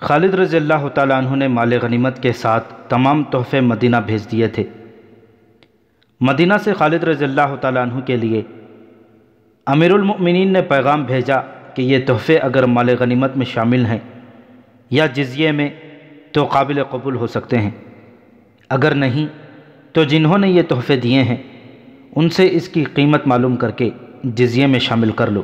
خالد رضی اللہ تعالیٰ عنہ نے مال غنیمت کے ساتھ تمام تحفے مدینہ بھیج دیے تھے۔ مدینہ سے خالد رضی اللہ تعالیٰ عنہ کے لیے امیر المؤمنین نے پیغام بھیجا کہ یہ تحفے اگر مال غنیمت میں شامل ہیں یا جزیے میں تو قابل قبول ہو سکتے ہیں، اگر نہیں تو جنہوں نے یہ تحفے دیے ہیں ان سے اس کی قیمت معلوم کر کے جزیے میں شامل کر لو۔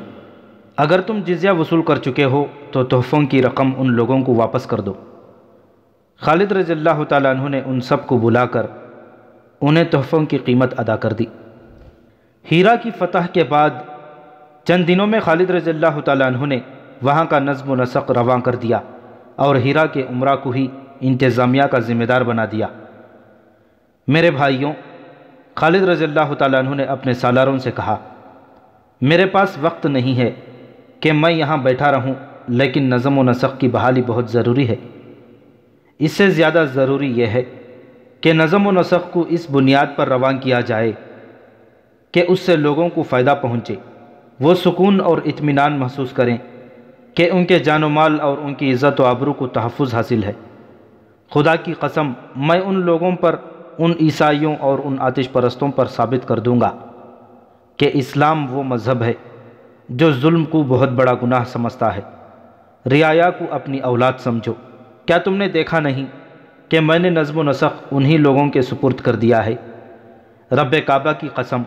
اگر تم جزیہ وصول کر چکے ہو تو تحفوں کی رقم ان لوگوں کو واپس کر دو۔ خالد رضی اللہ تعالیٰ عنہ نے ان سب کو بلا کر انہیں تحفوں کی قیمت ادا کر دی۔ ہیرا کی فتح کے بعد چند دنوں میں خالد رضی اللہ تعالیٰ عنہ نے وہاں کا نظم و نسق رواں کر دیا اور ہیرا کے عمرہ کو ہی انتظامیہ کا ذمہ دار بنا دیا۔ میرے بھائیوں، خالد رضی اللہ تعالیٰ عنہ نے اپنے سالاروں سے کہا، میرے پاس وقت نہیں ہے کہ میں یہاں بیٹھا رہوں، لیکن نظم و نسق کی بحالی بہت ضروری ہے۔ اس سے زیادہ ضروری یہ ہے کہ نظم و نسق کو اس بنیاد پر رواں کیا جائے کہ اس سے لوگوں کو فائدہ پہنچے، وہ سکون اور اطمینان محسوس کریں کہ ان کے جان و مال اور ان کی عزت و آبرو کو تحفظ حاصل ہے۔ خدا کی قسم، میں ان لوگوں پر، ان عیسائیوں اور ان آتش پرستوں پر ثابت کر دوں گا کہ اسلام وہ مذہب ہے جو ظلم کو بہت بڑا گناہ سمجھتا ہے۔ رعایا کو اپنی اولاد سمجھو۔ کیا تم نے دیکھا نہیں کہ میں نے نظم و نسق انہی لوگوں کے سپرد کر دیا ہے؟ رب کعبہ کی قسم،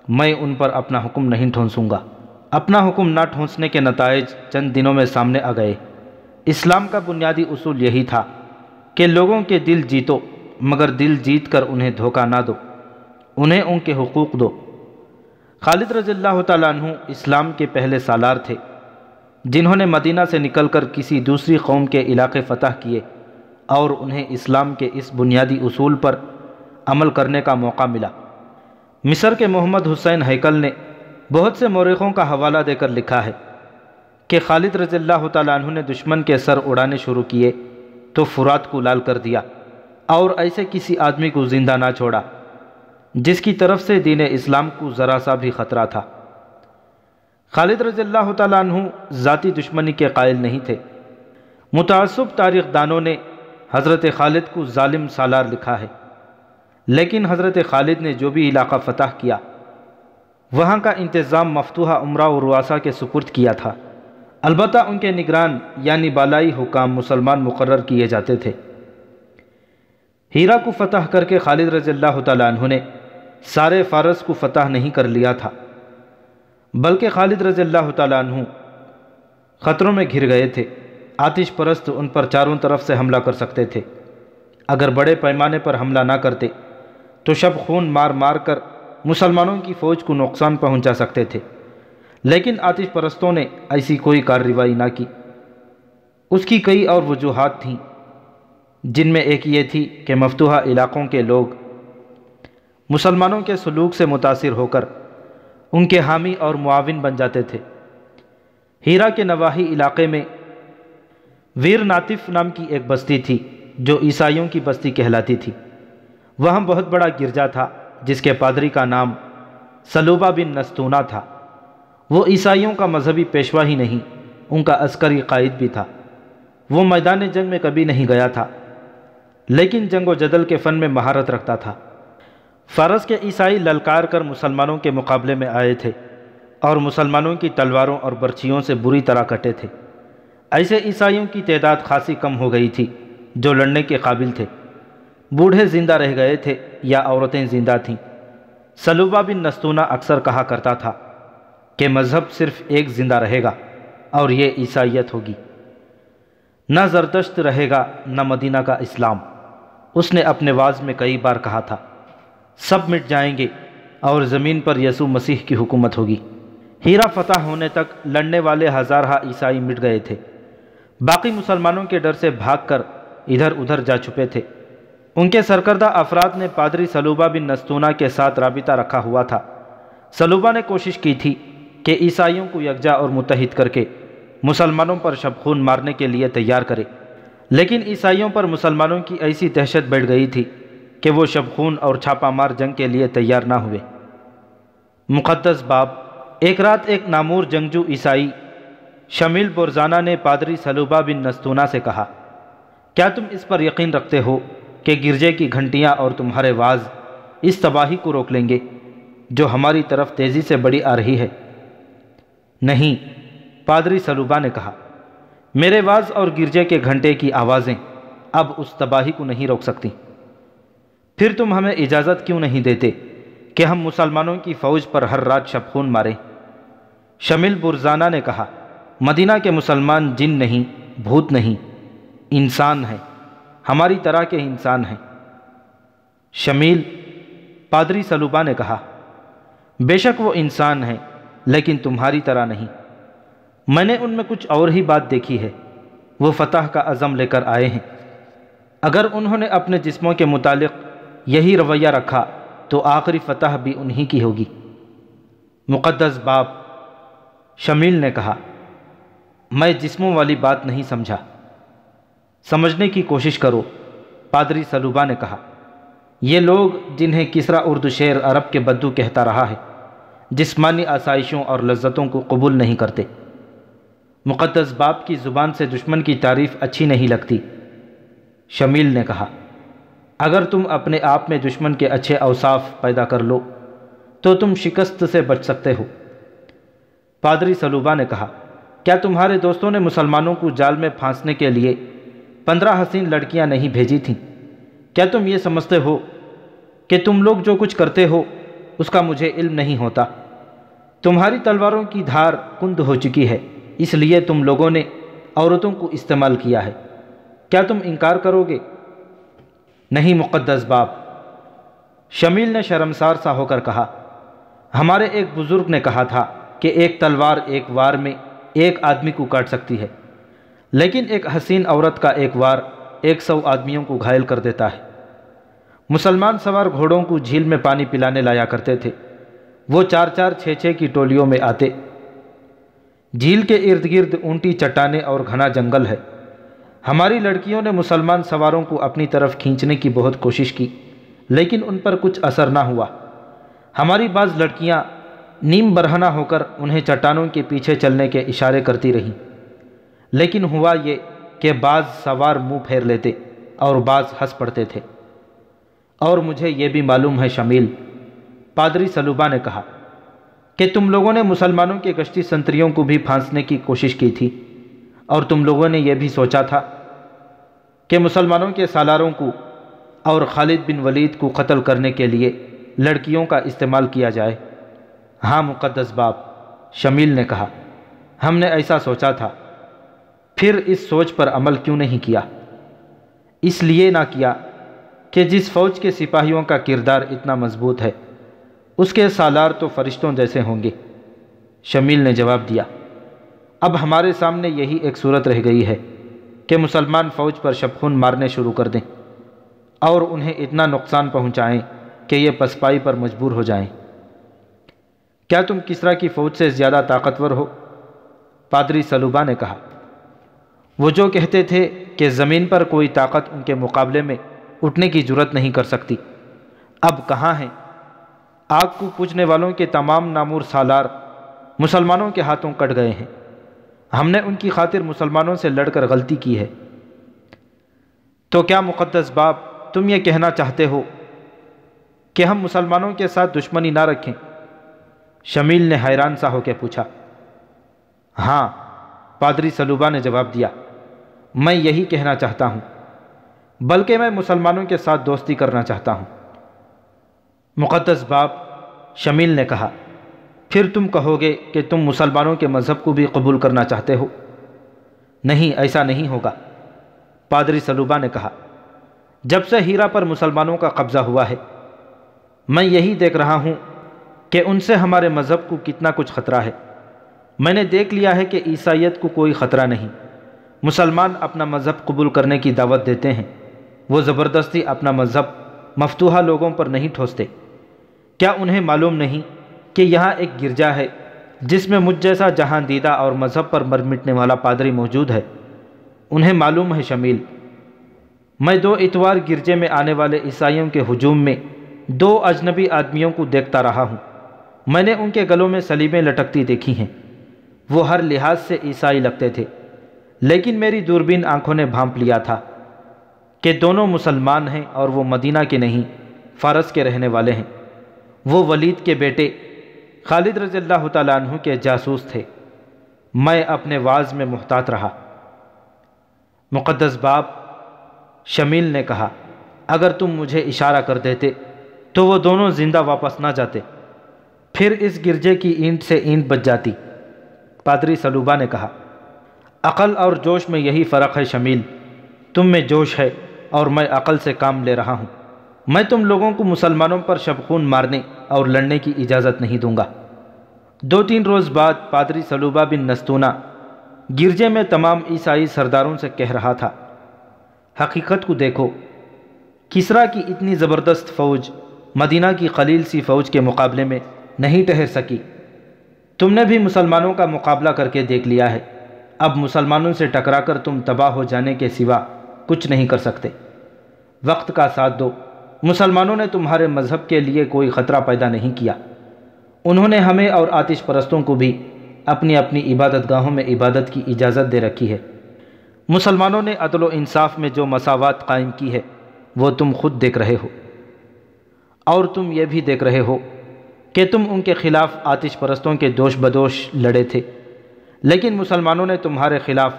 میں ان پر اپنا حکم نہیں ٹھونسوں گا۔ اپنا حکم نہ ٹھونسنے کے نتائج چند دنوں میں سامنے آ گئے۔ اسلام کا بنیادی اصول یہی تھا کہ لوگوں کے دل جیتو، مگر دل جیت کر انہیں دھوکہ نہ دو، انہیں ان کے حقوق دو۔ خالد رضی اللہ تعالیٰ عنہ اسلام کے پہلے سالار تھے جنہوں نے مدینہ سے نکل کر کسی دوسری قوم کے علاقے فتح کیے اور انہیں اسلام کے اس بنیادی اصول پر عمل کرنے کا موقع ملا۔ مصر کے محمد حسین ہیکل نے بہت سے مورخوں کا حوالہ دے کر لکھا ہے کہ خالد رضی اللہ تعالیٰ عنہ نے دشمن کے سر اڑانے شروع کیے تو فرات کو لال کر دیا اور ایسے کسی آدمی کو زندہ نہ چھوڑا جس کی طرف سے دین اسلام کو ذرا سا بھی خطرہ تھا۔ خالد رضی اللہ تعالیٰ عنہ ذاتی دشمنی کے قائل نہیں تھے۔ متعصب تاریخ دانوں نے حضرت خالد کو ظالم سالار لکھا ہے، لیکن حضرت خالد نے جو بھی علاقہ فتح کیا وہاں کا انتظام مفتوحہ عمرہ و رؤسا کے سپرد کیا تھا، البتہ ان کے نگران یعنی بالائی حکام مسلمان مقرر کیے جاتے تھے۔ ہیرا کو فتح کر کے خالد رضی اللہ تعالیٰ عنہ نے سارے فارس کو فتح نہیں کر لیا تھا، بلکہ خالد رضی اللہ تعالیٰ عنہ خطروں میں گھر گئے تھے۔ آتش پرست ان پر چاروں طرف سے حملہ کر سکتے تھے۔ اگر بڑے پیمانے پر حملہ نہ کرتے تو شب خون مار مار کر مسلمانوں کی فوج کو نقصان پہنچا سکتے تھے، لیکن آتش پرستوں نے ایسی کوئی کارروائی نہ کی۔ اس کی کئی اور وجوہات تھیں، جن میں ایک یہ تھی کہ مفتوحہ علاقوں کے لوگ مسلمانوں کے سلوک سے متاثر ہو کر ان کے حامی اور معاون بن جاتے تھے۔ ہیرا کے نواحی علاقے میں ویر ناطف نام کی ایک بستی تھی جو عیسائیوں کی بستی کہلاتی تھی۔ وہاں بہت بڑا گرجا تھا جس کے پادری کا نام سلوبہ بن نستونہ تھا۔ وہ عیسائیوں کا مذہبی پیشوا ہی نہیں، ان کا عسکری قائد بھی تھا۔ وہ میدان جنگ میں کبھی نہیں گیا تھا، لیکن جنگ و جدل کے فن میں مہارت رکھتا تھا۔ فارس کے عیسائی للکار کر مسلمانوں کے مقابلے میں آئے تھے اور مسلمانوں کی تلواروں اور برچھیوں سے بری طرح کٹے تھے۔ ایسے عیسائیوں کی تعداد خاصی کم ہو گئی تھی جو لڑنے کے قابل تھے۔ بوڑھے زندہ رہ گئے تھے یا عورتیں زندہ تھیں۔ سلوبہ بن نستونہ اکثر کہا کرتا تھا کہ مذہب صرف ایک زندہ رہے گا اور یہ عیسائیت ہوگی، نہ زرتشت رہے گا نہ مدینہ کا اسلام۔ اس نے اپنے وعظ میں کئی بار کہا تھا، سب مٹ جائیں گے اور زمین پر یسوع مسیح کی حکومت ہوگی۔ ہیرا فتح ہونے تک لڑنے والے ہزارہ عیسائی مٹ گئے تھے، باقی مسلمانوں کے ڈر سے بھاگ کر ادھر ادھر جا چھپے تھے۔ ان کے سرکردہ افراد نے پادری سلوبہ بن نستونہ کے ساتھ رابطہ رکھا ہوا تھا۔ سلوبہ نے کوشش کی تھی کہ عیسائیوں کو یکجا اور متحد کر کے مسلمانوں پر شب خون مارنے کے لیے تیار کرے، لیکن عیسائیوں پر مسلمانوں کی ایسی دہشت بیٹھ گئی تھی کہ وہ شب خون اور چھاپہ مار جنگ کے لیے تیار نہ ہوئے۔ مقدس باب۔ ایک رات ایک نامور جنگجو عیسائی شمیل برزانہ نے پادری سلوبہ بن نستونہ سے کہا، کیا تم اس پر یقین رکھتے ہو کہ گرجے کی گھنٹیاں اور تمہارے واز اس تباہی کو روک لیں گے جو ہماری طرف تیزی سے بڑھی آ رہی ہے؟ نہیں، پادری سلوبہ نے کہا، میرے واز اور گرجے کے گھنٹے کی آوازیں اب اس تباہی کو نہیں روک سکتی۔ پھر تم ہمیں اجازت کیوں نہیں دیتے کہ ہم مسلمانوں کی فوج پر ہر رات شب خون ماریں؟ شمیل برزانہ نے کہا، مدینہ کے مسلمان جن نہیں، بھوت نہیں، انسان ہیں، ہماری طرح کے انسان ہیں۔ شمیل، پادری سلوبہ نے کہا، بے شک وہ انسان ہیں لیکن تمہاری طرح نہیں۔ میں نے ان میں کچھ اور ہی بات دیکھی ہے۔ وہ فتح کا عزم لے کر آئے ہیں۔ اگر انہوں نے اپنے جسموں کے متعلق یہی رویہ رکھا تو آخری فتح بھی انہی کی ہوگی۔ مقدس باپ، شمیل نے کہا، میں جسموں والی بات نہیں سمجھا۔ سمجھنے کی کوشش کرو، پادری سلوبہ نے کہا۔ یہ لوگ جنہیں کسریٰ اردو شعر عرب کے بدو کہتا رہا ہے، جسمانی آسائشوں اور لذتوں کو قبول نہیں کرتے۔ مقدس باپ کی زبان سے دشمن کی تعریف اچھی نہیں لگتی۔ شمیل نے کہا، اگر تم اپنے آپ میں دشمن کے اچھے اوصاف پیدا کر لو تو تم شکست سے بچ سکتے ہو۔ پادری سلوبہ نے کہا، کیا تمہارے دوستوں نے مسلمانوں کو جال میں پھانسنے کے لیے 15 حسین لڑکیاں نہیں بھیجی تھیں؟ کیا تم یہ سمجھتے ہو کہ تم لوگ جو کچھ کرتے ہو اس کا مجھے علم نہیں ہوتا؟ تمہاری تلواروں کی دھار کند ہو چکی ہے، اس لیے تم لوگوں نے عورتوں کو استعمال کیا ہے۔ کیا تم انکار کرو گے؟ نہیں مقدس باپ، شمیل نے شرمسار سا ہو کر کہا، ہمارے ایک بزرگ نے کہا تھا کہ ایک تلوار ایک وار میں ایک آدمی کو کاٹ سکتی ہے، لیکن ایک حسین عورت کا ایک وار 100 آدمیوں کو گھائل کر دیتا ہے۔ مسلمان سوار گھوڑوں کو جھیل میں پانی پلانے لایا کرتے تھے۔ وہ 4-4 6-6 کی ٹولیوں میں آتے۔ جھیل کے ارد گرد اونٹی چٹانیں اور گھنا جنگل ہے۔ ہماری لڑکیوں نے مسلمان سواروں کو اپنی طرف کھینچنے کی بہت کوشش کی، لیکن ان پر کچھ اثر نہ ہوا۔ ہماری بعض لڑکیاں نیم برہنہ ہو کر انہیں چٹانوں کے پیچھے چلنے کے اشارے کرتی رہیں، لیکن ہوا یہ کہ بعض سوار منہ پھیر لیتے اور بعض ہنس پڑتے تھے۔ اور مجھے یہ بھی معلوم ہے شمیل، پادری سلوبہ نے کہا، کہ تم لوگوں نے مسلمانوں کے گشتی سنتریوں کو بھی پھانسنے کی کوشش کی تھی، اور تم لوگوں نے یہ بھی سوچا تھا کہ مسلمانوں کے سالاروں کو اور خالد بن ولید کو قتل کرنے کے لیے لڑکیوں کا استعمال کیا جائے۔ ہاں مقدس باپ، شمیل نے کہا، ہم نے ایسا سوچا تھا۔ پھر اس سوچ پر عمل کیوں نہیں کیا؟ اس لیے نہ کیا کہ جس فوج کے سپاہیوں کا کردار اتنا مضبوط ہے اس کے سالار تو فرشتوں جیسے ہوں گے۔ شمیل نے جواب دیا، اب ہمارے سامنے یہی ایک صورت رہ گئی ہے کہ مسلمان فوج پر شب خون مارنے شروع کر دیں اور انہیں اتنا نقصان پہنچائیں کہ یہ پسپائی پر مجبور ہو جائیں۔ کیا تم کسریٰ کی فوج سے زیادہ طاقتور ہو؟ پادری سلوبہ نے کہا، وہ جو کہتے تھے کہ زمین پر کوئی طاقت ان کے مقابلے میں اٹھنے کی جرت نہیں کر سکتی، اب کہاں ہیں؟ آگ کو پوجنے والوں کے تمام نامور سالار مسلمانوں کے ہاتھوں کٹ گئے ہیں۔ ہم نے ان کی خاطر مسلمانوں سے لڑ کر غلطی کی ہے۔ تو کیا مقدس باپ تم یہ کہنا چاہتے ہو کہ ہم مسلمانوں کے ساتھ دشمنی نہ رکھیں؟ شمیل نے حیران سا ہو کے پوچھا۔ ہاں، پادری سلوبہ نے جواب دیا، میں یہی کہنا چاہتا ہوں، بلکہ میں مسلمانوں کے ساتھ دوستی کرنا چاہتا ہوں۔ مقدس باپ، شمیل نے کہا، پھر تم کہو گے کہ تم مسلمانوں کے مذہب کو بھی قبول کرنا چاہتے ہو؟ نہیں، ایسا نہیں ہوگا، پادری سلوبہ نے کہا۔ جب سے ہیرا پر مسلمانوں کا قبضہ ہوا ہے میں یہی دیکھ رہا ہوں کہ ان سے ہمارے مذہب کو کتنا کچھ خطرہ ہے۔ میں نے دیکھ لیا ہے کہ عیسائیت کو کوئی خطرہ نہیں۔ مسلمان اپنا مذہب قبول کرنے کی دعوت دیتے ہیں، وہ زبردستی اپنا مذہب مفتوحہ لوگوں پر نہیں ٹھوستے۔ کیا انہیں معلوم نہیں کہ یہاں ایک گرجا ہے جس میں مجھ جیسا جہاں دیدہ اور مذہب پر مر مٹنے والا پادری موجود ہے؟ انہیں معلوم ہے شمیل، میں 2 اتوار گرجے میں آنے والے عیسائیوں کے ہجوم میں 2 اجنبی آدمیوں کو دیکھتا رہا ہوں۔ میں نے ان کے گلوں میں سلیبیں لٹکتی دیکھی ہیں۔ وہ ہر لحاظ سے عیسائی لگتے تھے، لیکن میری دوربین آنکھوں نے بھانپ لیا تھا کہ دونوں مسلمان ہیں اور وہ مدینہ کے نہیں، فارس کے رہنے والے ہیں۔ وہ ولید کے بیٹے خالد رضی اللہ تعالیٰ عنہ کے جاسوس تھے۔ میں اپنے وعظ میں محتاط رہا۔ مقدس باپ شمیل نے کہا، اگر تم مجھے اشارہ کر دیتے تو وہ دونوں زندہ واپس نہ جاتے، پھر اس گرجے کی اینٹ سے اینٹ بچ جاتی۔ پادری سلوبہ نے کہا، عقل اور جوش میں یہی فرق ہے شمیل، تم میں جوش ہے اور میں عقل سے کام لے رہا ہوں۔ میں تم لوگوں کو مسلمانوں پر شبخون مارنے اور لڑنے کی اجازت نہیں دوں گا۔ 2-3 روز بعد پادری سلوبہ بن نستونہ گرجے میں تمام عیسائی سرداروں سے کہہ رہا تھا، حقیقت کو دیکھو، کسریٰ کی اتنی زبردست فوج مدینہ کی قلیل سی فوج کے مقابلے میں نہیں ٹھہر سکی۔ تم نے بھی مسلمانوں کا مقابلہ کر کے دیکھ لیا ہے، اب مسلمانوں سے ٹکرا کر تم تباہ ہو جانے کے سوا کچھ نہیں کر سکتے۔ وقت کا ساتھ دو، مسلمانوں نے تمہارے مذہب کے لیے کوئی خطرہ پیدا نہیں کیا۔ انہوں نے ہمیں اور آتش پرستوں کو بھی اپنی اپنی عبادت گاہوں میں عبادت کی اجازت دے رکھی ہے۔ مسلمانوں نے عدل و انصاف میں جو مساوات قائم کی ہے وہ تم خود دیکھ رہے ہو، اور تم یہ بھی دیکھ رہے ہو کہ تم ان کے خلاف آتش پرستوں کے دوش بدوش لڑے تھے، لیکن مسلمانوں نے تمہارے خلاف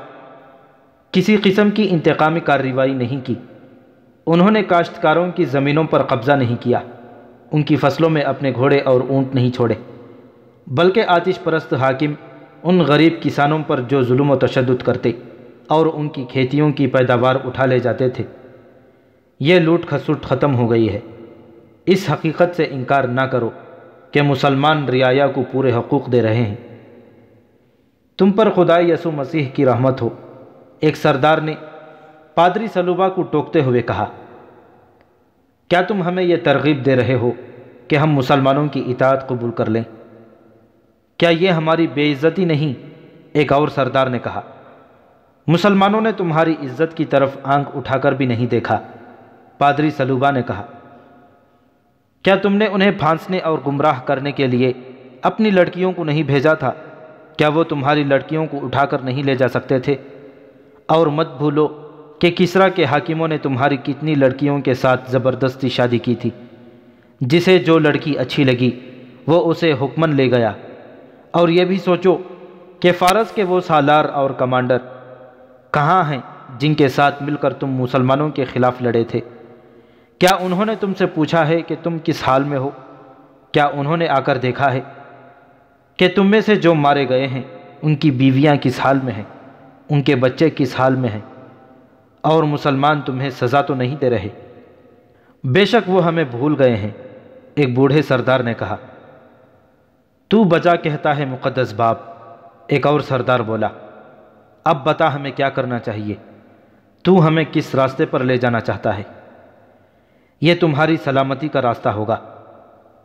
کسی قسم کی انتقامی کارروائی نہیں کی۔ انہوں نے کاشتکاروں کی زمینوں پر قبضہ نہیں کیا، ان کی فصلوں میں اپنے گھوڑے اور اونٹ نہیں چھوڑے، بلکہ آتش پرست حاکم ان غریب کسانوں پر جو ظلم و تشدد کرتے اور ان کی کھیتیوں کی پیداوار اٹھا لے جاتے تھے۔ یہ لوٹ کھسوٹ ختم ہو گئی ہے۔ اس حقیقت سے انکار نہ کرو کہ مسلمان رعایا کو پورے حقوق دے رہے ہیں۔ تم پر خدا یسوع مسیح کی رحمت ہو، ایک سردار نے پادری سلوبہ کو ٹوکتے ہوئے کہا، کیا تم ہمیں یہ ترغیب دے رہے ہو کہ ہم مسلمانوں کی اطاعت قبول کر لیں؟ کیا یہ ہماری بے عزتی نہیں؟ ایک اور سردار نے کہا، مسلمانوں نے تمہاری عزت کی طرف آنکھ اٹھا کر بھی نہیں دیکھا۔ پادری سلوبہ نے کہا، کیا تم نے انہیں پھانسنے اور گمراہ کرنے کے لیے اپنی لڑکیوں کو نہیں بھیجا تھا؟ کیا وہ تمہاری لڑکیوں کو اٹھا کر نہیں لے جا سکتے تھے؟ اور مت بھولو کہ کسریٰ کے حاکموں نے تمہاری کتنی لڑکیوں کے ساتھ زبردستی شادی کی تھی۔ جسے جو لڑکی اچھی لگی وہ اسے حکماً لے گیا۔ اور یہ بھی سوچو کہ فارس کے وہ سالار اور کمانڈر کہاں ہیں جن کے ساتھ مل کر تم مسلمانوں کے خلاف لڑے تھے؟ کیا انہوں نے تم سے پوچھا ہے کہ تم کس حال میں ہو؟ کیا انہوں نے آ کر دیکھا ہے کہ تم میں سے جو مارے گئے ہیں ان کی بیویاں کس حال میں ہیں، ان کے بچے کس حال میں ہیں؟ اور مسلمان تمہیں سزا تو نہیں دے رہے؟ بے شک وہ ہمیں بھول گئے ہیں، ایک بوڑھے سردار نے کہا۔ تو بجا کہتا ہے مقدس باپ، ایک اور سردار بولا، اب بتا ہمیں کیا کرنا چاہیے؟ تو ہمیں کس راستے پر لے جانا چاہتا ہے؟ یہ تمہاری سلامتی کا راستہ ہوگا،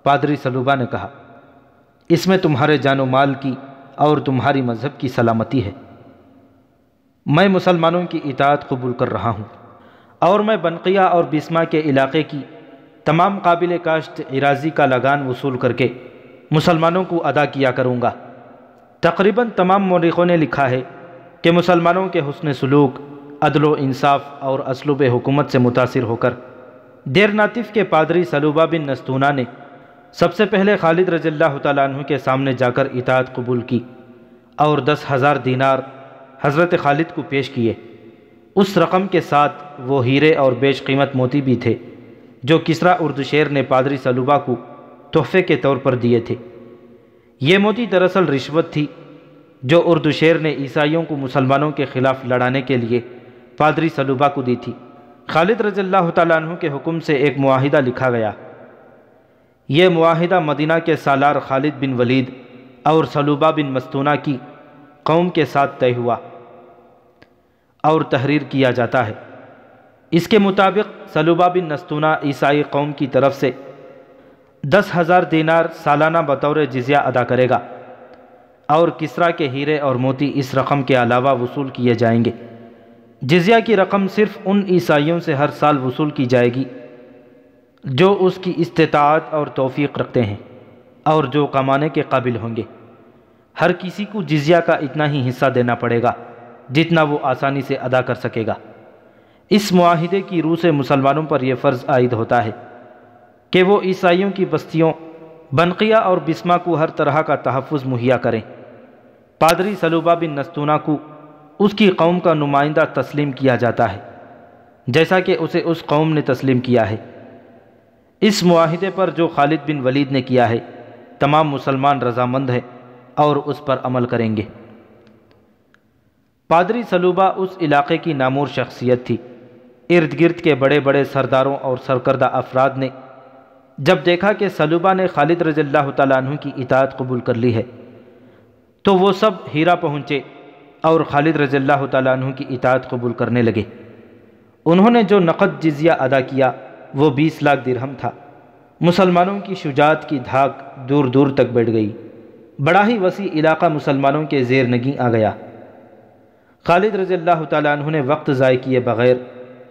پادری سلوبہ نے کہا۔ اس میں تمہارے جان و مال کی اور تمہاری مذہب کی سلامتی ہے۔ میں مسلمانوں کی اطاعت قبول کر رہا ہوں، اور میں بنقیہ اور بسما کے علاقے کی تمام قابل کاشت اراضی کا لگان وصول کر کے مسلمانوں کو ادا کیا کروں گا۔ تقریباً تمام مورخوں نے لکھا ہے کہ مسلمانوں کے حسن سلوک، عدل و انصاف اور اسلوب حکومت سے متاثر ہو کر دیر ناتف کے پادری سلوبہ بن نستونہ نے سب سے پہلے خالد رضی اللہ تعالیٰ عنہ کے سامنے جا کر اطاعت قبول کی اور 10,000 دینار حضرت خالد کو پیش کیے۔ اس رقم کے ساتھ وہ ہیرے اور بیش قیمت موتی بھی تھے جو کسریٰ اردشیر نے پادری سلوبہ کو تحفے کے طور پر دیے تھے۔ یہ موتی دراصل رشوت تھی جو اردشیر نے عیسائیوں کو مسلمانوں کے خلاف لڑانے کے لیے پادری سلوبہ کو دی تھی۔ خالد رضی اللہ تعالیٰ عنہ کے حکم سے ایک معاہدہ لکھا گیا۔ یہ معاہدہ مدینہ کے سالار خالد بن ولید اور سلوبہ بن مستونہ کی قوم کے ساتھ طے ہوا اور تحریر کیا جاتا ہے۔ اس کے مطابق سلوبہ بن نستونہ عیسائی قوم کی طرف سے 10,000 دینار سالانہ بطور جزیہ ادا کرے گا، اور کسریٰ کے ہیرے اور موتی اس رقم کے علاوہ وصول کیے جائیں گے۔ جزیہ کی رقم صرف ان عیسائیوں سے ہر سال وصول کی جائے گی جو اس کی استطاعت اور توفیق رکھتے ہیں اور جو کمانے کے قابل ہوں گے۔ ہر کسی کو جزیہ کا اتنا ہی حصہ دینا پڑے گا جتنا وہ آسانی سے ادا کر سکے گا۔ اس معاہدے کی روح سے مسلمانوں پر یہ فرض عائد ہوتا ہے کہ وہ عیسائیوں کی بستیوں بنقیہ اور بسما کو ہر طرح کا تحفظ مہیا کریں۔ پادری سلوبہ بن نستونہ کو اس کی قوم کا نمائندہ تسلیم کیا جاتا ہے، جیسا کہ اسے اس قوم نے تسلیم کیا ہے۔ اس معاہدے پر جو خالد بن ولید نے کیا ہے، تمام مسلمان رضامند ہیں اور اس پر عمل کریں گے۔ پادری سلوبہ اس علاقے کی نامور شخصیت تھی۔ ارد گرد کے بڑے بڑے سرداروں اور سرکردہ افراد نے جب دیکھا کہ سلوبہ نے خالد رضی اللہ تعالیٰ عنہ کی اطاعت قبول کر لی ہے، تو وہ سب ہیرا پہنچے اور خالد رضی اللہ تعالیٰ عنہ کی اطاعت قبول کرنے لگے۔ انہوں نے جو نقد جزیہ ادا کیا وہ 20 لاکھ درہم تھا۔ مسلمانوں کی شجاعت کی دھاک دور دور تک بیٹھ گئی۔ بڑا ہی وسیع علاقہ مسلمانوں کے زیر نگیں آ گیا۔ خالد رضی اللہ تعالیٰ عنہ نے وقت ضائع کیے بغیر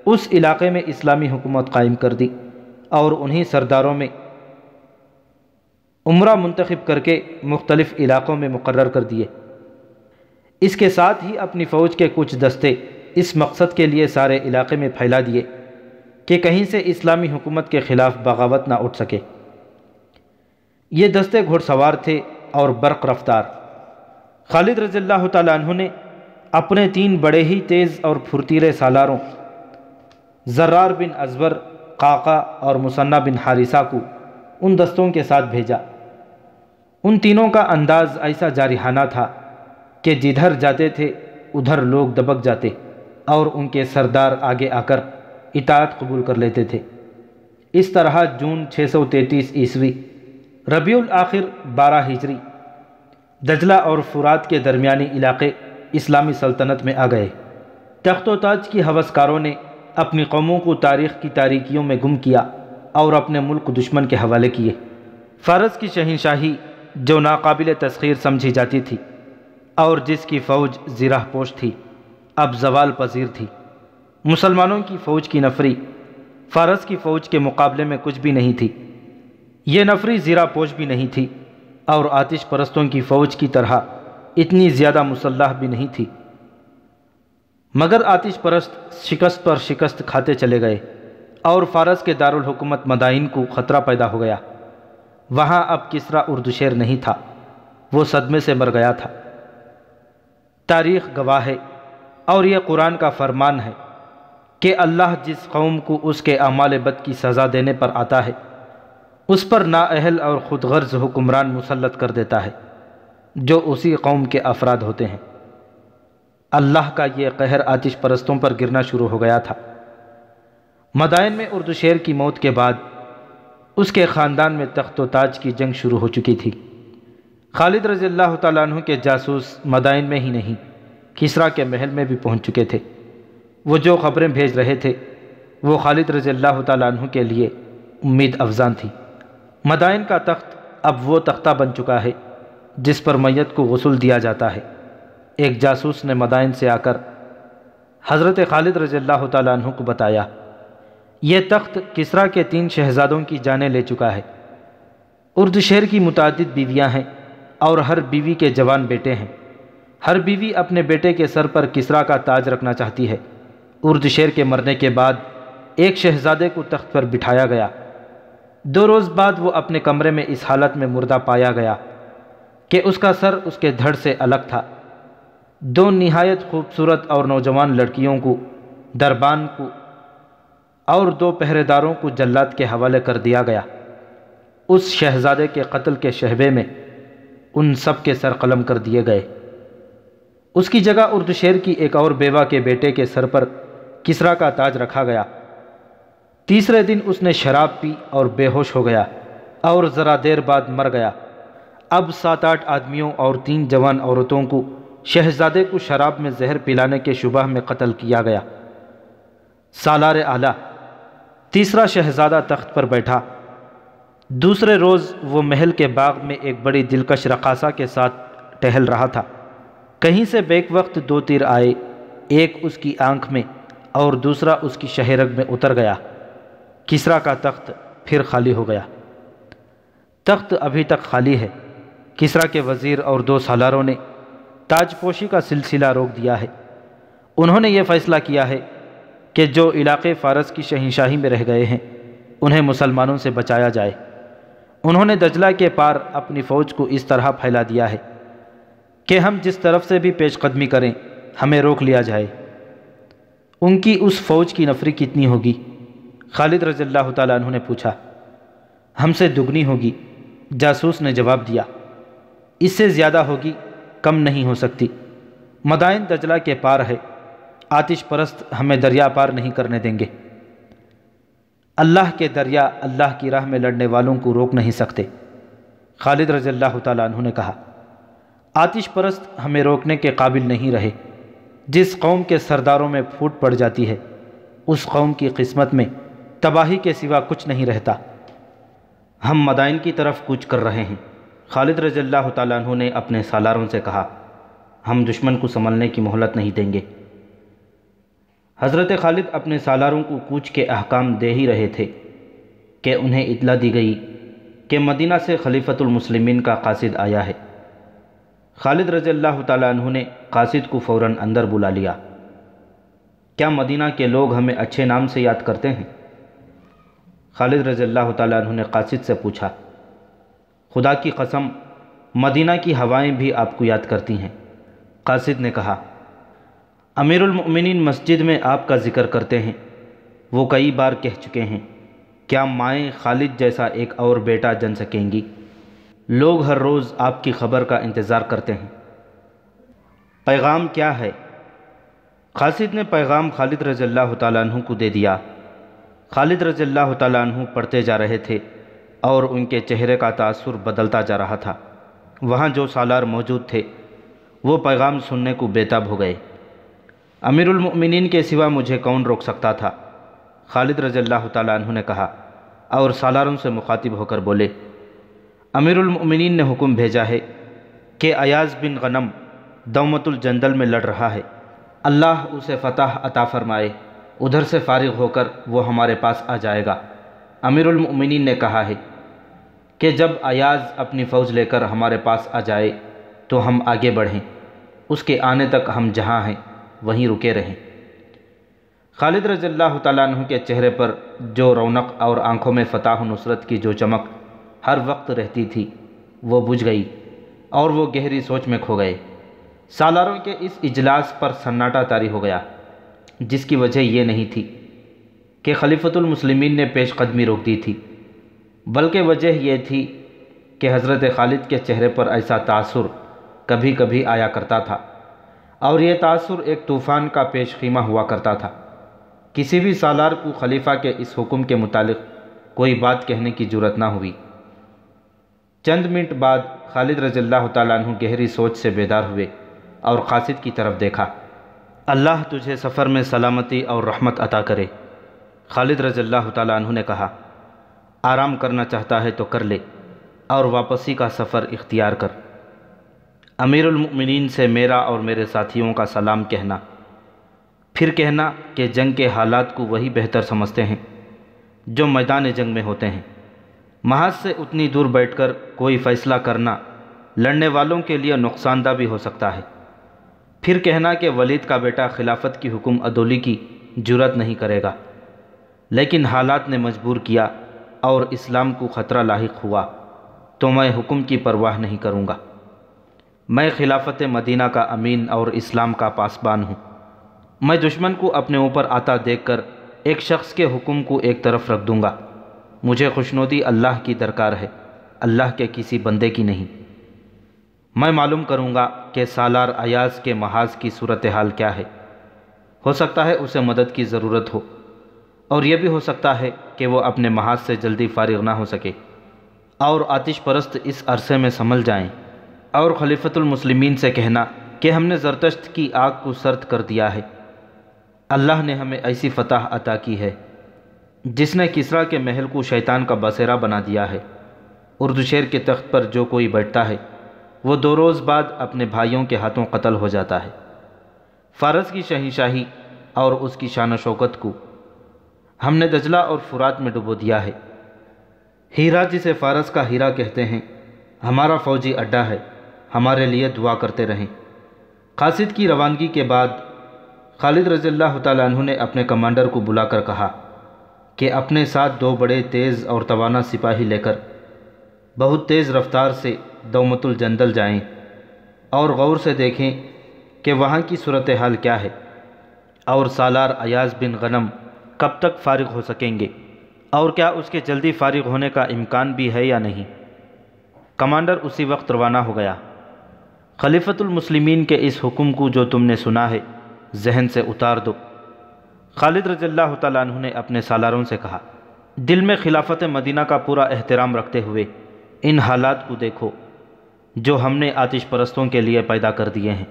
اس علاقے میں اسلامی حکومت قائم کر دی اور انہی سرداروں میں امرا منتخب کر کے مختلف علاقوں میں مقرر کر دیے۔ اس کے ساتھ ہی اپنی فوج کے کچھ دستے اس مقصد کے لیے سارے علاقے میں پھیلا دیے کہ کہیں سے اسلامی حکومت کے خلاف بغاوت نہ اٹھ سکے۔ یہ دستے گھڑ سوار تھے اور برق رفتار۔ خالد رضی اللہ تعالیٰ عنہ نے اپنے 3 بڑے ہی تیز اور پھرتیلے سالاروں زرار بن ازور، قعقاع اور مثنہ بن حارثہ کو ان دستوں کے ساتھ بھیجا۔ ان تینوں کا انداز ایسا جارحانہ تھا کہ جدھر جاتے تھے ادھر لوگ دبک جاتے اور ان کے سردار آگے آ کر اطاعت قبول کر لیتے تھے۔ اس طرح جون 633 عیسوی ربیع الآخر 12 ہجری دجلہ اور فرات کے درمیانی علاقے اسلامی سلطنت میں آ گئے۔ تخت و تاج کی ہوسکاروں نے اپنی قوموں کو تاریخ کی تاریکیوں میں گم کیا اور اپنے ملک دشمن کے حوالے کیے۔ فارس کی شہنشاہی جو ناقابل تسخیر سمجھی جاتی تھی اور جس کی فوج زرہ پوش تھی، اب زوال پذیر تھی۔ مسلمانوں کی فوج کی نفری فارس کی فوج کے مقابلے میں کچھ بھی نہیں تھی۔ یہ نفری زرہ پوش بھی نہیں تھی اور آتش پرستوں کی فوج کی طرح اتنی زیادہ مسلح بھی نہیں تھی، مگر آتش پرست شکست پر شکست کھاتے چلے گئے اور فارس کے دارالحکومت مدائن کو خطرہ پیدا ہو گیا۔ وہاں اب کسریٰ اردشیر نہیں تھا، وہ صدمے سے مر گیا تھا۔ تاریخ گواہ ہے اور یہ قرآن کا فرمان ہے کہ اللہ جس قوم کو اس کے اعمال بد کی سزا دینے پر آتا ہے، اس پر نااہل اور خود غرض حکمران مسلط کر دیتا ہے جو اسی قوم کے افراد ہوتے ہیں۔ اللہ کا یہ قہر آتش پرستوں پر گرنا شروع ہو گیا تھا۔ مدائن میں اردشیر کی موت کے بعد اس کے خاندان میں تخت و تاج کی جنگ شروع ہو چکی تھی۔ خالد رضی اللہ تعالیٰ عنہ کے جاسوس مدائن میں ہی نہیں، کسریٰ کے محل میں بھی پہنچ چکے تھے۔ وہ جو خبریں بھیج رہے تھے وہ خالد رضی اللہ تعالیٰ عنہ کے لیے امید افزان تھی۔ مدائن کا تخت اب وہ تختہ بن چکا ہے جس پر میت کو غسل دیا جاتا ہے۔ ایک جاسوس نے مدائن سے آ کر حضرت خالد رضی اللہ تعالیٰ عنہ کو بتایا، یہ تخت کسریٰ کے 3 شہزادوں کی جانیں لے چکا ہے۔ اردشیر کی متعدد بیویاں ہیں اور ہر بیوی کے جوان بیٹے ہیں۔ ہر بیوی اپنے بیٹے کے سر پر کسریٰ کا تاج رکھنا چاہتی ہے۔ اردشیر کے مرنے کے بعد ایک شہزادے کو تخت پر بٹھایا گیا۔ 2 روز بعد وہ اپنے کمرے میں اس حالت میں مردہ پایا گیا کہ اس کا سر اس کے دھڑ سے الگ تھا۔ 2 نہایت خوبصورت اور نوجوان لڑکیوں کو، دربان کو اور 2 پہرے داروں کو جلاد کے حوالے کر دیا گیا۔ اس شہزادے کے قتل کے شہبے میں ان سب کے سر قلم کر دیے گئے۔ اس کی جگہ اردشیر کی ایک اور بیوہ کے بیٹے کے سر پر کسریٰ کا تاج رکھا گیا۔ تیسرے دن اس نے شراب پی اور بے ہوش ہو گیا اور ذرا دیر بعد مر گیا۔ اب 7-8 آدمیوں اور 3 جوان عورتوں کو شہزادے کو شراب میں زہر پلانے کے شبہ میں قتل کیا گیا۔ سالار اعلیٰ تیسرا شہزادہ تخت پر بیٹھا۔ دوسرے روز وہ محل کے باغ میں ایک بڑی دلکش رقاصہ کے ساتھ ٹہل رہا تھا۔ کہیں سے بیک وقت 2 تیر آئے، ایک اس کی آنکھ میں اور دوسرا اس کی شہرگ میں اتر گیا۔ کسریٰ کا تخت پھر خالی ہو گیا۔ تخت ابھی تک خالی ہے کسریٰ کے وزیر اور 2 سالاروں نے تاج پوشی کا سلسلہ روک دیا ہے۔ انہوں نے یہ فیصلہ کیا ہے کہ جو علاقے فارس کی شہنشاہی میں رہ گئے ہیں انہیں مسلمانوں سے بچایا جائے۔ انہوں نے دجلہ کے پار اپنی فوج کو اس طرح پھیلا دیا ہے کہ ہم جس طرف سے بھی پیش قدمی کریں ہمیں روک لیا جائے۔ ان کی اس فوج کی نفری کتنی ہوگی؟ خالد رضی اللہ تعالیٰ عنہ نے پوچھا۔ ہم سے دگنی ہوگی، جاسوس نے جواب دیا۔ اس سے زیادہ ہوگی، کم نہیں ہو سکتی۔ مدائن دجلہ کے پار ہے، آتش پرست ہمیں دریا پار نہیں کرنے دیں گے۔ اللہ کے دریا اللہ کی راہ میں لڑنے والوں کو روک نہیں سکتے۔ خالد رضی اللہ تعالیٰ عنہ نے کہا، آتش پرست ہمیں روکنے کے قابل نہیں رہے۔ جس قوم کے سرداروں میں پھوٹ پڑ جاتی ہے اس قوم کی قسمت میں تباہی کے سوا کچھ نہیں رہتا۔ ہم مدائن کی طرف کوچ کر رہے ہیں۔ خالد رضی اللہ تعالیٰ عنہ نے اپنے سالاروں سے کہا، ہم دشمن کو سنبھلنے کی مہلت نہیں دیں گے۔ حضرت خالد اپنے سالاروں کو کوچ کے احکام دے ہی رہے تھے کہ انہیں اطلاع دی گئی کہ مدینہ سے خلیفۃ المسلمین کا قاصد آیا ہے۔ خالد رضی اللہ تعالیٰ عنہ نے قاصد کو فوراً اندر بلا لیا۔ کیا مدینہ کے لوگ ہمیں اچھے نام سے یاد کرتے ہیں؟ خالد رضی اللہ تعالیٰ عنہ نے قاصد سے پوچھا۔ خدا کی قسم مدینہ کی ہوائیں بھی آپ کو یاد کرتی ہیں۔ قاصد نے کہا، امیر المؤمنین مسجد میں آپ کا ذکر کرتے ہیں، وہ کئی بار کہہ چکے ہیں، کیا مائیں خالد جیسا ایک اور بیٹا جن سکیں گی؟ لوگ ہر روز آپ کی خبر کا انتظار کرتے ہیں۔ پیغام کیا ہے؟ قاصد نے پیغام خالد رضی اللہ تعالیٰ عنہ کو دے دیا۔ خالد رضی اللہ تعالیٰ عنہ پڑھتے جا رہے تھے اور ان کے چہرے کا تاثر بدلتا جا رہا تھا۔ وہاں جو سالار موجود تھے وہ پیغام سننے کو بے تاب ہو گئے۔ امیر المؤمنین کے سوا مجھے کون روک سکتا تھا؟ خالد رضی اللہ تعالیٰ عنہ نے کہا اور سالاروں سے مخاطب ہو کر بولے، امیر المؤمنین نے حکم بھیجا ہے کہ ایاز بن غنم دومت الجندل میں لڑ رہا ہے، اللہ اسے فتح عطا فرمائے، ادھر سے فارغ ہو کر وہ ہمارے پاس آ جائے گا۔ امیر المؤمنین نے کہا ہے کہ جب ایاز اپنی فوج لے کر ہمارے پاس آ جائے تو ہم آگے بڑھیں، اس کے آنے تک ہم جہاں ہیں وہیں رکے رہیں۔ خالد رضی اللہ تعالیٰ عنہ کے چہرے پر جو رونق اور آنکھوں میں فتح و نصرت کی جو چمک ہر وقت رہتی تھی وہ بجھ گئی اور وہ گہری سوچ میں کھو گئے۔ سالاروں کے اس اجلاس پر سناٹا طاری ہو گیا، جس کی وجہ یہ نہیں تھی کہ خلیفۃ المسلمین نے پیش قدمی روک دی تھی، بلکہ وجہ یہ تھی کہ حضرت خالد کے چہرے پر ایسا تاثر کبھی کبھی آیا کرتا تھا اور یہ تاثر ایک طوفان کا پیش خیمہ ہوا کرتا تھا۔ کسی بھی سالار کو خلیفہ کے اس حکم کے متعلق کوئی بات کہنے کی جرأت نہ ہوئی۔ چند منٹ بعد خالد رضی اللہ تعالیٰ عنہ گہری سوچ سے بیدار ہوئے اور قاصد کی طرف دیکھا۔ اللہ تجھے سفر میں سلامتی اور رحمت عطا کرے۔ خالد رضی اللہ تعالیٰ عنہ نے کہا، آرام کرنا چاہتا ہے تو کر لے اور واپسی کا سفر اختیار کر۔ امیر المؤمنین سے میرا اور میرے ساتھیوں کا سلام کہنا، پھر کہنا کہ جنگ کے حالات کو وہی بہتر سمجھتے ہیں جو میدان جنگ میں ہوتے ہیں۔ محاذ سے اتنی دور بیٹھ کر کوئی فیصلہ کرنا لڑنے والوں کے لیے نقصان دہ بھی ہو سکتا ہے۔ پھر کہنا کہ ولید کا بیٹا خلافت کی حکم عدولی کی جرأت نہیں کرے گا، لیکن حالات نے مجبور کیا اور اسلام کو خطرہ لاحق ہوا تو میں حکم کی پرواہ نہیں کروں گا۔ میں خلافت مدینہ کا امین اور اسلام کا پاسبان ہوں۔ میں دشمن کو اپنے اوپر آتا دیکھ کر ایک شخص کے حکم کو ایک طرف رکھ دوں گا۔ مجھے خوشنودی اللہ کی درکار ہے، اللہ کے کسی بندے کی نہیں۔ میں معلوم کروں گا کہ سالار ایاز کے محاذ کی صورتحال کیا ہے۔ ہو سکتا ہے اسے مدد کی ضرورت ہو، اور یہ بھی ہو سکتا ہے کہ وہ اپنے محاذ سے جلدی فارغ نہ ہو سکے اور آتش پرست اس عرصے میں سنبھل جائیں۔ اور خلیفۃ المسلمین سے کہنا کہ ہم نے زرتشت کی آگ کو سرد کر دیا ہے۔ اللہ نے ہمیں ایسی فتح عطا کی ہے جس نے کسریٰ کے محل کو شیطان کا بسیرا بنا دیا ہے۔ اردو شیر کے تخت پر جو کوئی بیٹھتا ہے وہ 2 روز بعد اپنے بھائیوں کے ہاتھوں قتل ہو جاتا ہے۔ فارس کی شہنشاہی اور اس کی شان و شوکت کو ہم نے دجلہ اور فرات میں ڈبو دیا ہے۔ ہیرا جسے فارس کا ہیرا کہتے ہیں، ہمارا فوجی اڈا ہے، ہمارے لیے دعا کرتے رہیں۔ قاصد کی روانگی کے بعد خالد رضی اللہ تعالیٰ عنہ نے اپنے کمانڈر کو بلا کر کہا کہ اپنے ساتھ 2 بڑے تیز اور توانا سپاہی لے کر بہت تیز رفتار سے دومت الجندل جائیں اور غور سے دیکھیں کہ وہاں کی صورتحال کیا ہے اور سالار ایاز بن غنم کب تک فارغ ہو سکیں گے اور کیا اس کے جلدی فارغ ہونے کا امکان بھی ہے یا نہیں۔ کمانڈر اسی وقت روانہ ہو گیا۔ خلیفۃ المسلمین کے اس حکم کو جو تم نے سنا ہے ذہن سے اتار دو۔ خالد رضی اللہ تعالیٰ عنہ نے اپنے سالاروں سے کہا، دل میں خلافت مدینہ کا پورا احترام رکھتے ہوئے ان حالات کو دیکھو جو ہم نے آتش پرستوں کے لیے پیدا کر دیے ہیں۔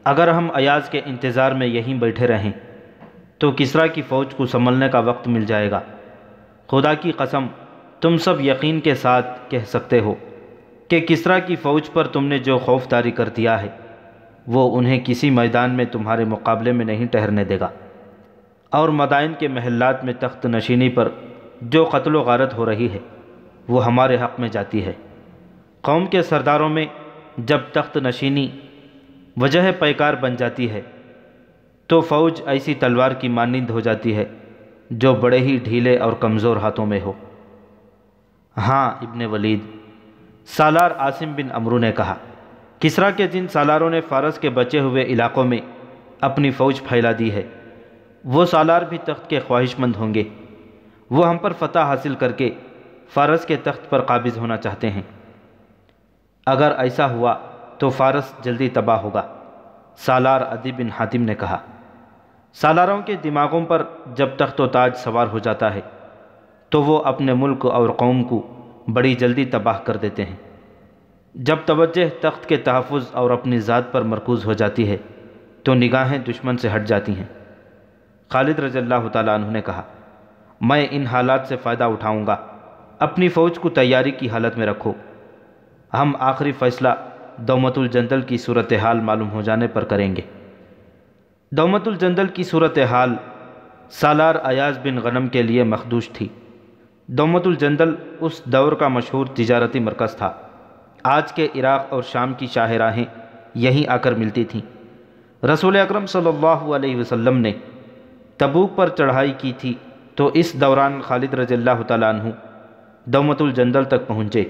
اگر ہم ایاز کے انتظار میں یہیں بیٹھے رہیں تو کسریٰ کی فوج کو سنبھلنے کا وقت مل جائے گا۔ خدا کی قسم تم سب یقین کے ساتھ کہہ سکتے ہو کہ کسریٰ کی فوج پر تم نے جو خوف طاری کر دیا ہے وہ انہیں کسی میدان میں تمہارے مقابلے میں نہیں ٹھہرنے دے گا، اور مدائن کے محلات میں تخت نشینی پر جو قتل و غارت ہو رہی ہے وہ ہمارے حق میں جاتی ہے۔ قوم کے سرداروں میں جب تخت نشینی وجہ پیکار بن جاتی ہے تو فوج ایسی تلوار کی مانند ہو جاتی ہے جو بڑے ہی ڈھیلے اور کمزور ہاتھوں میں ہو۔ ہاں ابن ولید، سالار عاصم بن عمرو نے کہا، کسریٰ کے جن سالاروں نے فارس کے بچے ہوئے علاقوں میں اپنی فوج پھیلا دی ہے وہ سالار بھی تخت کے خواہش مند ہوں گے۔ وہ ہم پر فتح حاصل کر کے فارس کے تخت پر قابض ہونا چاہتے ہیں۔ اگر ایسا ہوا تو فارس جلدی تباہ ہوگا۔ سالار عدی بن حاتم نے کہا، سالاروں کے دماغوں پر جب تخت و تاج سوار ہو جاتا ہے تو وہ اپنے ملک اور قوم کو بڑی جلدی تباہ کر دیتے ہیں۔ جب توجہ تخت کے تحفظ اور اپنی ذات پر مرکوز ہو جاتی ہے تو نگاہیں دشمن سے ہٹ جاتی ہیں۔ خالد رضی اللہ تعالیٰ عنہ نے کہا، میں ان حالات سے فائدہ اٹھاؤں گا، اپنی فوج کو تیاری کی حالت میں رکھو۔ ہم آخری فیصلہ دومت الجندل کی صورتحال معلوم ہو جانے پر کریں گے۔ دومت الجندل کی صورتحال سالار ایاز بن غنم کے لیے مخدوش تھی۔ دومت الجندل اس دور کا مشہور تجارتی مرکز تھا۔ آج کے عراق اور شام کی شاہراہیں یہیں آ کر ملتی تھیں۔ رسول اکرم صلی اللہ علیہ وسلم نے تبوک پر چڑھائی کی تھی تو اس دوران خالد رضی اللہ تعالیٰ عنہ دومت الجندل تک پہنچے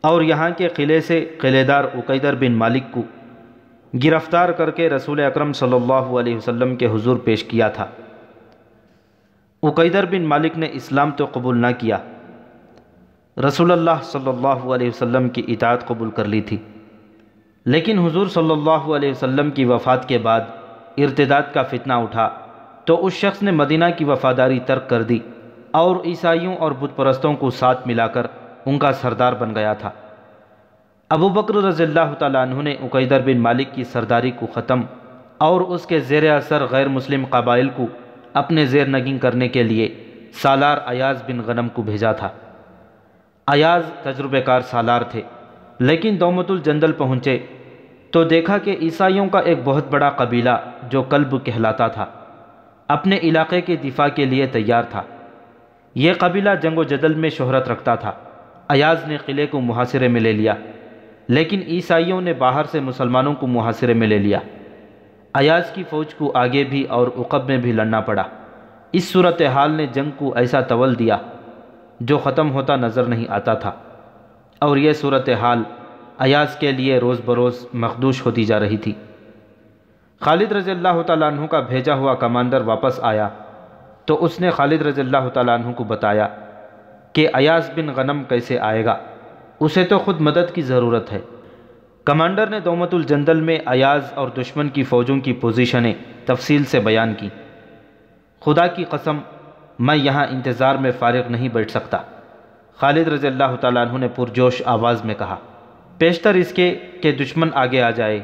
اور یہاں کے قلعے سے قلعے دار عقیدر بن مالک کو گرفتار کر کے رسول اکرم صلی اللہ علیہ وسلم کے حضور پیش کیا تھا۔ عقیدر بن مالک نے اسلام تو قبول نہ کیا، رسول اللہ صلی اللہ علیہ وسلم کی اطاعت قبول کر لی تھی، لیکن حضور صلی اللہ علیہ وسلم کی وفات کے بعد ارتداد کا فتنہ اٹھا تو اس شخص نے مدینہ کی وفاداری ترک کر دی اور عیسائیوں اور بت پرستوں کو ساتھ ملا کر ان کا سردار بن گیا تھا۔ ابو بکر رضی اللہ تعالیٰ عنہ نے عقیدر بن مالک کی سرداری کو ختم اور اس کے زیر اثر غیر مسلم قبائل کو اپنے زیر نگین کرنے کے لیے سالار ایاز بن غنم کو بھیجا تھا۔ ایاز تجربہ کار سالار تھے، لیکن دومت الجندل پہنچے تو دیکھا کہ عیسائیوں کا ایک بہت بڑا قبیلہ جو کلب کہلاتا تھا اپنے علاقے کے دفاع کے لیے تیار تھا۔ یہ قبیلہ جنگ و جدل میں شہرت رکھتا تھا۔ ایاز نے قلعے کو محاصرے میں لے لیا، لیکن عیسائیوں نے باہر سے مسلمانوں کو محاصرے میں لے لیا۔ ایاز کی فوج کو آگے بھی اور عقب میں بھی لڑنا پڑا۔ اس صورتحال نے جنگ کو ایسا طول دیا جو ختم ہوتا نظر نہیں آتا تھا، اور یہ صورتحال ایاز کے لیے روز بروز مخدوش ہوتی جا رہی تھی۔ خالد رضی اللہ تعالیٰ عنہ کا بھیجا ہوا کمانڈر واپس آیا تو اس نے خالد رضی اللہ تعالیٰ عنہ کو بتایا کہ ایاز بن غنم کیسے آئے گا، اسے تو خود مدد کی ضرورت ہے۔ کمانڈر نے دومت الجندل میں ایاز اور دشمن کی فوجوں کی پوزیشنیں تفصیل سے بیان کی۔ خدا کی قسم میں یہاں انتظار میں فارغ نہیں بیٹھ سکتا، خالد رضی اللہ تعالیٰ عنہ نے پرجوش آواز میں کہا۔ پیشتر اس کے کہ دشمن آگے آ جائے،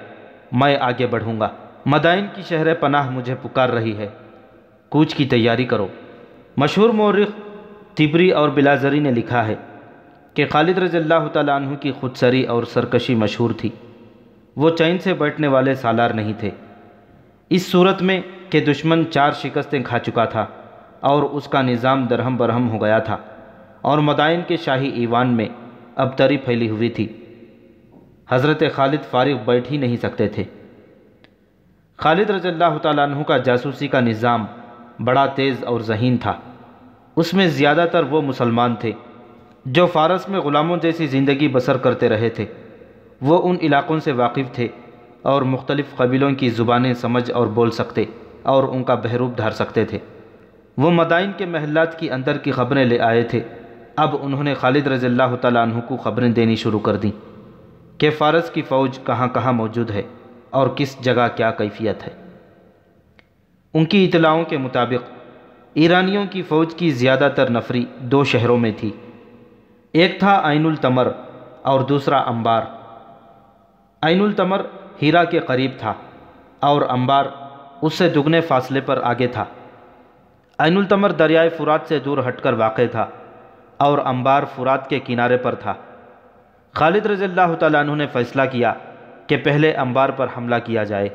میں آگے بڑھوں گا۔ مدائن کی شہر پناہ مجھے پکار رہی ہے، کوچ کی تیاری کرو۔ مشہور مورخ طبری اور بلازری نے لکھا ہے کہ خالد رضی اللہ تعالیٰ عنہ کی خودسری اور سرکشی مشہور تھی، وہ چین سے بیٹھنے والے سالار نہیں تھے۔ اس صورت میں کہ دشمن 4 شکستیں کھا چکا تھا اور اس کا نظام درہم برہم ہو گیا تھا اور مدائن کے شاہی ایوان میں ابتری پھیلی ہوئی تھی، حضرت خالد فارغ بیٹھ ہی نہیں سکتے تھے۔ خالد رضی اللہ تعالیٰ عنہ کا جاسوسی کا نظام بڑا تیز اور ذہین تھا۔ اس میں زیادہ تر وہ مسلمان تھے جو فارس میں غلاموں جیسی زندگی بسر کرتے رہے تھے۔ وہ ان علاقوں سے واقف تھے اور مختلف قبیلوں کی زبانیں سمجھ اور بول سکتے اور ان کا بحروب دھار سکتے تھے۔ وہ مدائن کے محلات کی اندر کی خبریں لے آئے تھے۔ اب انہوں نے خالد رضی اللہ تعالیٰ عنہ کو خبریں دینی شروع کر دیں کہ فارس کی فوج کہاں کہاں موجود ہے اور کس جگہ کیا کیفیت ہے۔ ان کی اطلاعوں کے مطابق ایرانیوں کی فوج کی زیادہ تر نفری 2 شہروں میں تھی۔ ایک تھا عین التمر اور دوسرا انبار۔ عین التمر ہیرا کے قریب تھا اور انبار اس سے دگنے فاصلے پر آگے تھا۔ عین التمر دریائے فرات سے دور ہٹ کر واقع تھا اور انبار فرات کے کنارے پر تھا۔ خالد رضی اللہ تعالیٰ عنہ نے فیصلہ کیا کہ پہلے انبار پر حملہ کیا جائے۔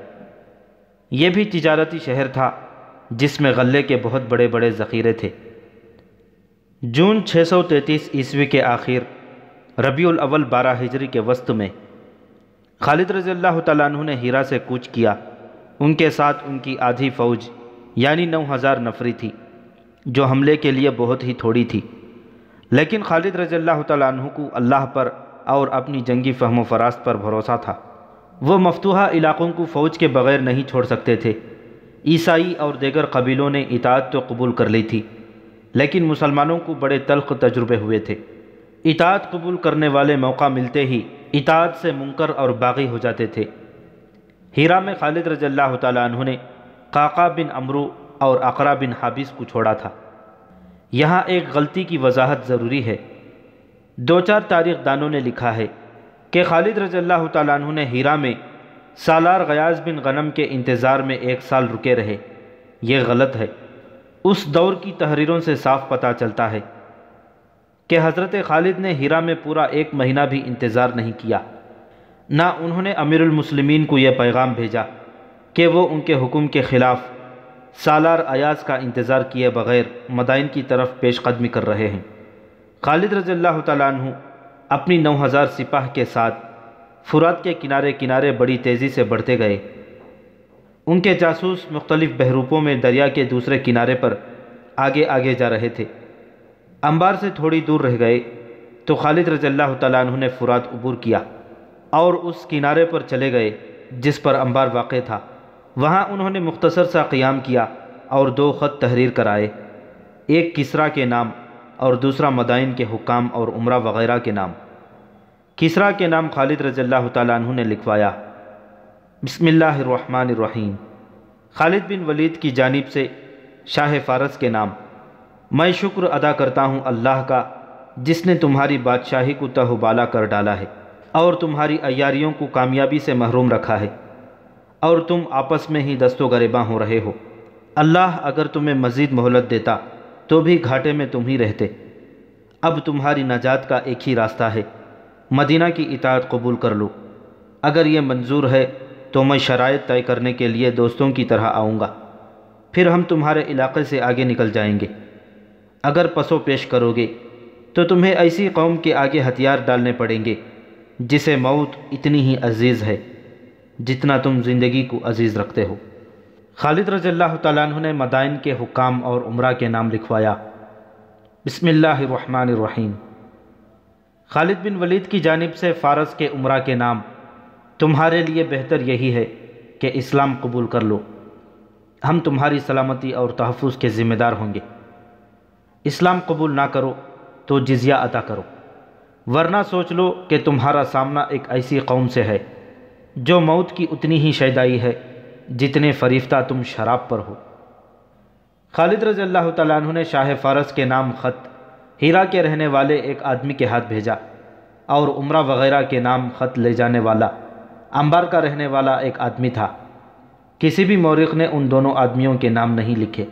یہ بھی تجارتی شہر تھا جس میں غلے کے بہت بڑے بڑے ذخیرے تھے۔ جون 633 عیسوی کے آخر، ربیع الاول 12 ہجری کے وسط میں خالد رضی اللہ تعالیٰ عنہ نے ہیرا سے کوچ کیا۔ ان کے ساتھ ان کی آدھی فوج یعنی 9000 نفری تھی، جو حملے کے لیے بہت ہی تھوڑی تھی، لیکن خالد رضی اللہ تعالیٰ عنہ کو اللہ پر اور اپنی جنگی فہم و فراست پر بھروسہ تھا۔ وہ مفتوحہ علاقوں کو فوج کے بغیر نہیں چھوڑ سکتے تھے۔ عیسائی اور دیگر قبیلوں نے اطاعت تو قبول کر لی تھی، لیکن مسلمانوں کو بڑے تلخ تجربے ہوئے تھے۔ اطاعت قبول کرنے والے موقع ملتے ہی اطاعت سے منکر اور باغی ہو جاتے تھے۔ ہیرا میں خالد رضی اللہ تعالیٰ عنہ نے قعقاع بن عمرو اور اقرع بن حابس کو چھوڑا تھا۔ یہاں ایک غلطی کی وضاحت ضروری ہے۔ 2-4 تاریخ دانوں نے لکھا ہے کہ خالد رضی اللہ تعالیٰ عنہ نے ہیرا میں سالار غیاث بن غنم کے انتظار میں 1 سال رکے رہے۔ یہ غلط ہے۔ اس دور کی تحریروں سے صاف پتہ چلتا ہے کہ حضرت خالد نے ہیرا میں پورا 1 مہینہ بھی انتظار نہیں کیا۔ نہ انہوں نے امیر المسلمین کو یہ پیغام بھیجا کہ وہ ان کے حکم کے خلاف سالار ایاز کا انتظار کیے بغیر مدائن کی طرف پیش قدمی کر رہے ہیں۔ خالد رضی اللہ تعالیٰ عنہ اپنی 9000 سپاہ کے ساتھ فرات کے کنارے کنارے بڑی تیزی سے بڑھتے گئے۔ ان کے جاسوس مختلف بحروپوں میں دریا کے دوسرے کنارے پر آگے آگے جا رہے تھے۔ انبار سے تھوڑی دور رہ گئے تو خالد رضی اللہ تعالیٰ عنہ نے فرات عبور کیا اور اس کنارے پر چلے گئے جس پر انبار واقع تھا۔ وہاں انہوں نے مختصر سا قیام کیا اور 2 خط تحریر کرائے، ایک کسریٰ کے نام اور دوسرا مدائن کے حکام اور عمرہ وغیرہ کے نام۔ کسریٰ کے نام خالد رضی اللہ تعالیٰ عنہ نے لکھوایا، بسم اللہ الرحمن الرحیم، خالد بن ولید کی جانب سے شاہ فارس کے نام۔ میں شکر ادا کرتا ہوں اللہ کا جس نے تمہاری بادشاہی کو تہ و بالا کر ڈالا ہے اور تمہاری عیاریوں کو کامیابی سے محروم رکھا ہے، اور تم آپس میں ہی دست و گریباں ہو رہے ہو۔ اللہ اگر تمہیں مزید مہلت دیتا تو بھی گھاٹے میں تم ہی رہتے۔ اب تمہاری نجات کا ایک ہی راستہ ہے، مدینہ کی اطاعت قبول کر لو۔ اگر یہ منظور ہے تو میں شرائط طے کرنے کے لیے دوستوں کی طرح آؤں گا، پھر ہم تمہارے علاقے سے آگے نکل جائیں گے۔ اگر پسو پیش کرو گے تو تمہیں ایسی قوم کے آگے ہتھیار ڈالنے پڑیں گے جسے موت اتنی ہی عزیز ہے جتنا تم زندگی کو عزیز رکھتے ہو۔ خالد رضی اللہ تعالیٰ عنہ نے مدائن کے حکام اور عمرہ کے نام لکھوایا، بسم اللہ الرحمن الرحیم۔ خالد بن ولید کی جانب سے فارس کے عمرہ کے نام، تمہارے لیے بہتر یہی ہے کہ اسلام قبول کر لو، ہم تمہاری سلامتی اور تحفظ کے ذمہ دار ہوں گے۔ اسلام قبول نہ کرو تو جزیہ عطا کرو، ورنہ سوچ لو کہ تمہارا سامنا ایک ایسی قوم سے ہے جو موت کی اتنی ہی شیدائی ہے جتنے فریفتہ تم شراب پر ہو۔ خالد رضی اللہ تعالیٰ عنہ نے شاہ فارس کے نام خط ہیرا کے رہنے والے ایک آدمی کے ہاتھ بھیجا اور عمرہ وغیرہ کے نام خط لے جانے والا انبار کا رہنے والا ایک آدمی تھا۔ کسی بھی مورخ نے ان دونوں آدمیوں کے نام نہیں لکھے۔